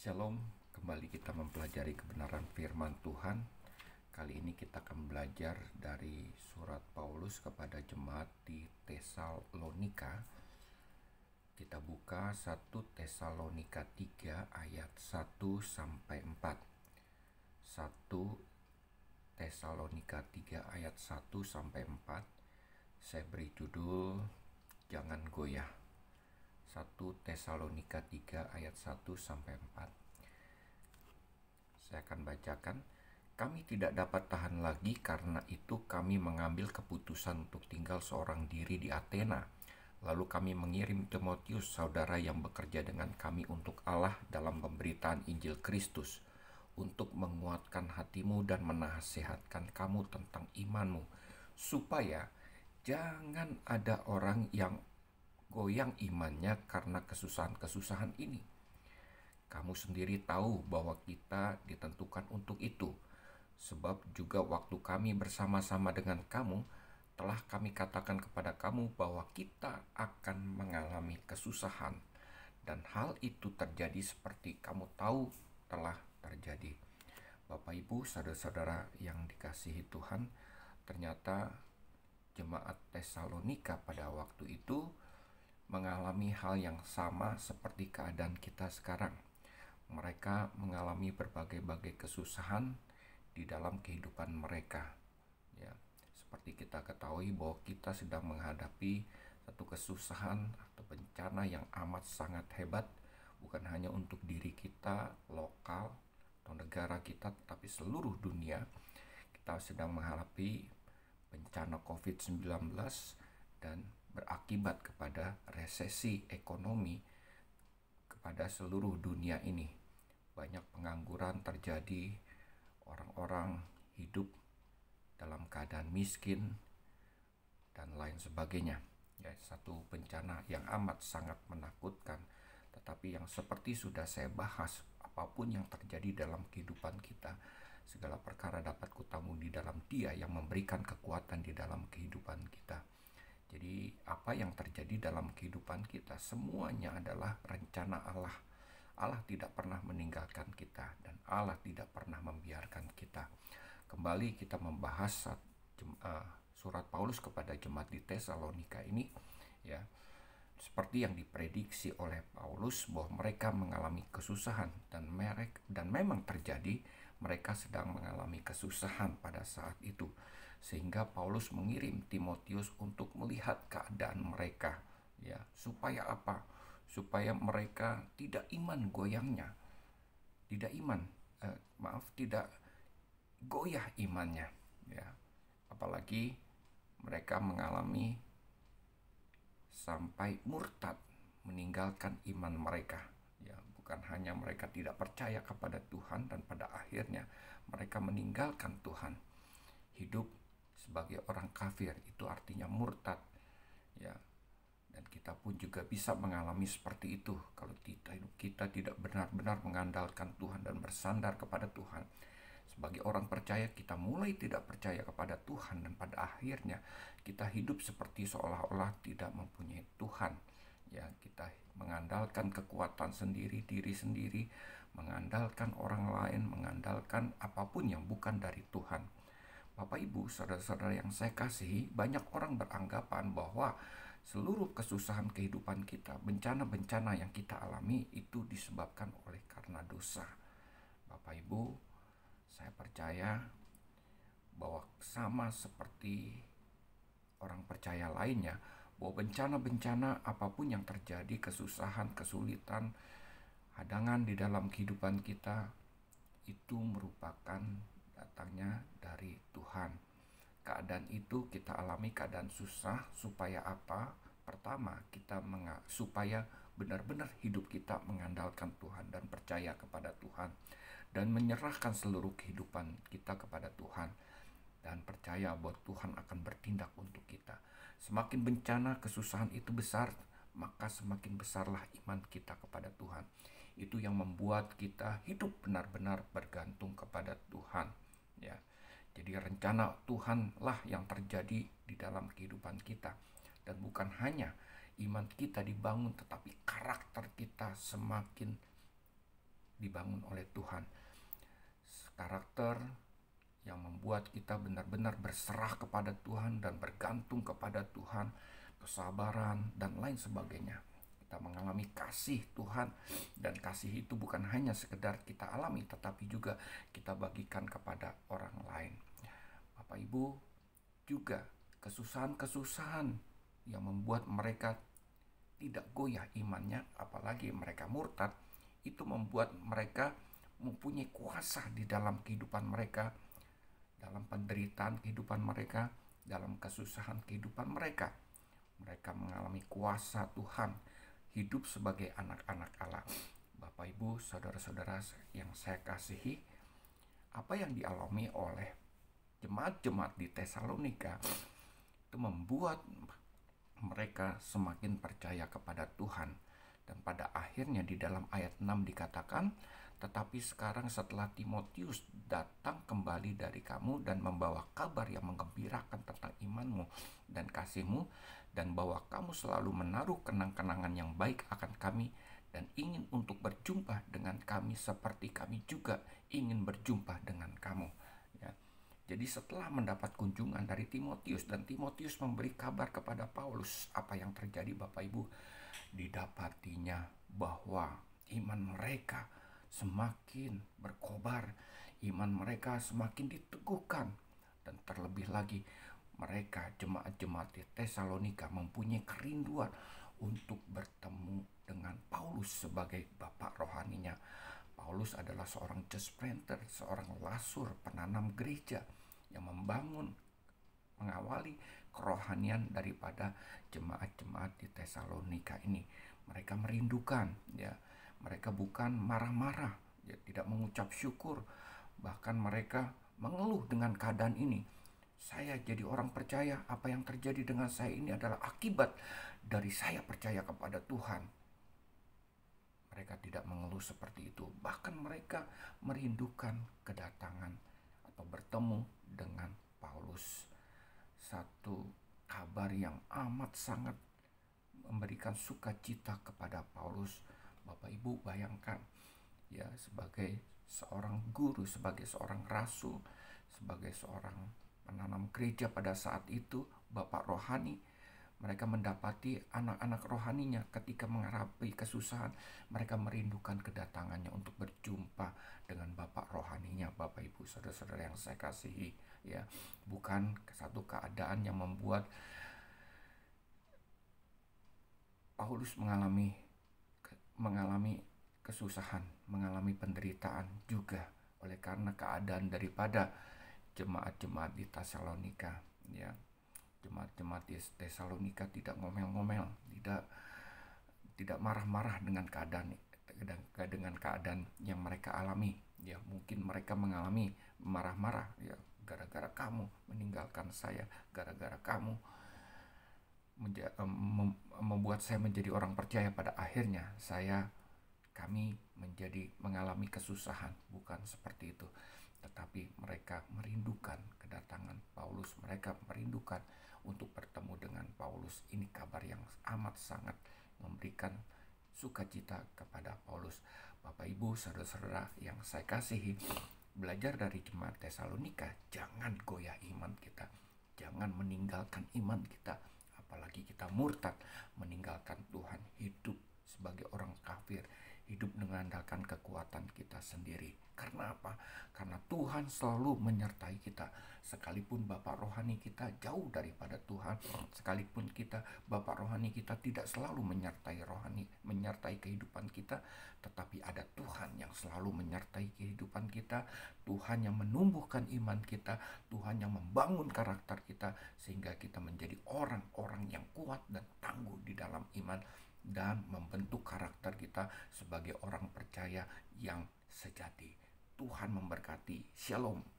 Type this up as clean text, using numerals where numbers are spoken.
Shalom, kembali kita mempelajari kebenaran firman Tuhan. Kali ini kita akan belajar dari surat Paulus kepada jemaat di Tesalonika. Kita buka 1 Tesalonika 3 ayat 1 sampai 4. 1 Tesalonika 3 ayat 1 sampai 4. Saya beri judul Jangan Goyah. 1 Tesalonika 3 ayat 1 sampai 4. Saya akan bacakan. Kami tidak dapat tahan lagi, karena itu kami mengambil keputusan untuk tinggal seorang diri di Athena. Lalu kami mengirim Timotius, saudara yang bekerja dengan kami untuk Allah dalam pemberitaan Injil Kristus, untuk menguatkan hatimu dan menasihatkan kamu tentang imanmu, supaya jangan ada orang yang goyang imannya karena kesusahan-kesusahan ini. Kamu sendiri tahu bahwa kita ditentukan untuk itu, sebab juga waktu kami bersama-sama dengan kamu, telah kami katakan kepada kamu bahwa kita akan mengalami kesusahan, dan hal itu terjadi seperti kamu tahu telah terjadi. Bapak, Ibu, saudara-saudara yang dikasihi Tuhan, ternyata jemaat Tesalonika pada waktu itu mengalami hal yang sama seperti keadaan kita sekarang. Mereka mengalami berbagai-bagai kesusahan di dalam kehidupan mereka. Ya, seperti kita ketahui bahwa kita sedang menghadapi satu kesusahan atau bencana yang amat sangat hebat, bukan hanya untuk diri kita, lokal atau negara kita, tetapi seluruh dunia. Kita sedang menghadapi bencana COVID-19 dan berakibat kepada resesi ekonomi kepada seluruh dunia ini. Banyak pengangguran terjadi, orang-orang hidup dalam keadaan miskin, dan lain sebagainya. Ya, satu bencana yang amat sangat menakutkan. Tetapi yang seperti sudah saya bahas, apapun yang terjadi dalam kehidupan kita, segala perkara dapat kutamu di dalam Dia yang memberikan kekuatan di dalam kehidupan kita. Jadi apa yang terjadi dalam kehidupan kita semuanya adalah rencana Allah. Allah tidak pernah meninggalkan kita, dan Allah tidak pernah membiarkan kita. Kembali kita membahas surat Paulus kepada jemaat di Tesalonika ini, ya, seperti yang diprediksi oleh Paulus bahwa mereka mengalami kesusahan, dan memang terjadi, mereka sedang mengalami kesusahan pada saat itu. Sehingga Paulus mengirim Timotius untuk melihat keadaan mereka, ya, supaya apa? Supaya mereka tidak iman goyangnya, tidak goyah imannya, ya. Apalagi mereka mengalami sampai murtad, meninggalkan iman mereka, ya. Bukan hanya mereka tidak percaya kepada Tuhan, dan pada akhirnya mereka meninggalkan Tuhan, hidup sebagai orang kafir. Itu artinya murtad, ya. Dan kita pun juga bisa mengalami seperti itu kalau kita tidak benar-benar mengandalkan Tuhan dan bersandar kepada Tuhan. Sebagai orang percaya, kita mulai tidak percaya kepada Tuhan, dan pada akhirnya kita hidup seperti seolah-olah tidak mempunyai Tuhan. Ya, kita mengandalkan kekuatan sendiri, diri sendiri, mengandalkan orang lain, mengandalkan apapun yang bukan dari Tuhan. Bapak, Ibu, saudara-saudara yang saya kasihi, banyak orang beranggapan bahwa seluruh kesusahan kehidupan kita, bencana-bencana yang kita alami itu disebabkan oleh karena dosa. Bapak, Ibu, saya percaya bahwa sama seperti orang percaya lainnya, bahwa bencana-bencana apapun yang terjadi, kesusahan, kesulitan, hadangan di dalam kehidupan kita, itu merupakan datangnya dari Tuhan. Keadaan itu kita alami, keadaan susah, supaya apa? Pertama, supaya benar-benar hidup kita mengandalkan Tuhan dan percaya kepada Tuhan, dan menyerahkan seluruh kehidupan kita kepada Tuhan, dan percaya bahwa Tuhan akan bertindak untuk kita. Semakin bencana, kesusahan itu besar, maka semakin besarlah iman kita kepada Tuhan. Itu yang membuat kita hidup benar-benar bergantung kepada Tuhan, ya. Jadi rencana Tuhanlah yang terjadi di dalam kehidupan kita, dan bukan hanya iman kita dibangun, tetapi karakter kita semakin dibangun oleh Tuhan. Karakter yang membuat kita benar-benar berserah kepada Tuhan dan bergantung kepada Tuhan, kesabaran, dan lain sebagainya. Kita mengalami kasih Tuhan, dan kasih itu bukan hanya sekedar kita alami, tetapi juga kita bagikan kepada orang lain. Bapak Ibu, juga kesusahan-kesusahan yang membuat mereka tidak goyah imannya, apalagi mereka murtad, itu membuat mereka mempunyai kuasa di dalam kehidupan mereka, dalam penderitaan kehidupan mereka, dalam kesusahan kehidupan mereka. Mereka mengalami kuasa Tuhan, hidup sebagai anak-anak Allah. Bapak Ibu, saudara-saudara yang saya kasihi, apa yang dialami oleh jemaat-jemaat di Tesalonika itu membuat mereka semakin percaya kepada Tuhan. Dan pada akhirnya di dalam ayat 6 dikatakan, tetapi sekarang setelah Timotius datang kembali dari kamu dan membawa kabar yang menggembirakan tentang imanmu dan kasihmu, dan bahwa kamu selalu menaruh kenang-kenangan yang baik akan kami dan ingin untuk berjumpa dengan kami seperti kami juga ingin berjumpa dengan kamu. Ya. Jadi setelah mendapat kunjungan dari Timotius, dan Timotius memberi kabar kepada Paulus, apa yang terjadi Bapak Ibu? Didapatinya bahwa iman mereka semakin berkobar, iman mereka semakin diteguhkan, dan terlebih lagi mereka jemaat-jemaat di Tesalonika mempunyai kerinduan untuk bertemu dengan Paulus sebagai bapak rohaninya. Paulus adalah seorang church planter, seorang lasur penanam gereja yang membangun, mengawali kerohanian daripada jemaat-jemaat di Tesalonika ini. Mereka merindukan, ya, mereka bukan marah-marah, ya, tidak mengucap syukur, bahkan mereka mengeluh dengan keadaan ini. Saya jadi orang percaya, apa yang terjadi dengan saya ini adalah akibat dari saya percaya kepada Tuhan. Mereka tidak mengeluh seperti itu, bahkan mereka merindukan kedatangan atau bertemu dengan Paulus. Satu kabar yang amat sangat memberikan sukacita kepada Paulus. Bapak Ibu bayangkan, ya, sebagai seorang guru, sebagai seorang rasul, sebagai seorang penanam gereja pada saat itu, bapak rohani, mereka mendapati anak-anak rohaninya ketika menghadapi kesusahan, mereka merindukan kedatangannya untuk berjumpa dengan bapak rohaninya. Bapak Ibu, saudara-saudara yang saya kasihi, ya, bukan satu keadaan yang membuat Paulus mengalami kesusahan, mengalami penderitaan juga oleh karena keadaan daripada jemaat-jemaat di Tesalonika, ya. Jemaat-jemaat di Tesalonika tidak ngomel-ngomel, tidak marah-marah dengan keadaan yang mereka alami. Ya, mungkin mereka mengalami marah-marah, ya, gara-gara kamu meninggalkan saya, gara-gara kamu membuat saya menjadi orang percaya, pada akhirnya kami mengalami kesusahan. Bukan seperti itu, tetapi mereka merindukan kedatangan Paulus, mereka merindukan untuk bertemu dengan Paulus. Ini kabar yang amat sangat memberikan sukacita kepada Paulus. Bapak Ibu, saudara-saudara yang saya kasihi, belajar dari jemaat Tesalonika, jangan goyah iman kita, jangan meninggalkan iman kita, apalagi kita murtad, meninggalkan Tuhan, hidup sebagai orang kafir, hidup mengandalkan kekuatan kita sendiri. Karena apa? Karena Tuhan selalu menyertai kita. Sekalipun bapak rohani kita jauh daripada Tuhan, sekalipun bapak rohani kita tidak selalu menyertai kehidupan kita, tetapi ada Tuhan yang selalu menyertai kehidupan kita, Tuhan yang menumbuhkan iman kita, Tuhan yang membangun karakter kita, sehingga kita menjadi orang-orang yang kuat dan tangguh di dalam iman, dan membentuk karakter kita sebagai orang percaya yang sejati. Tuhan memberkati. Shalom.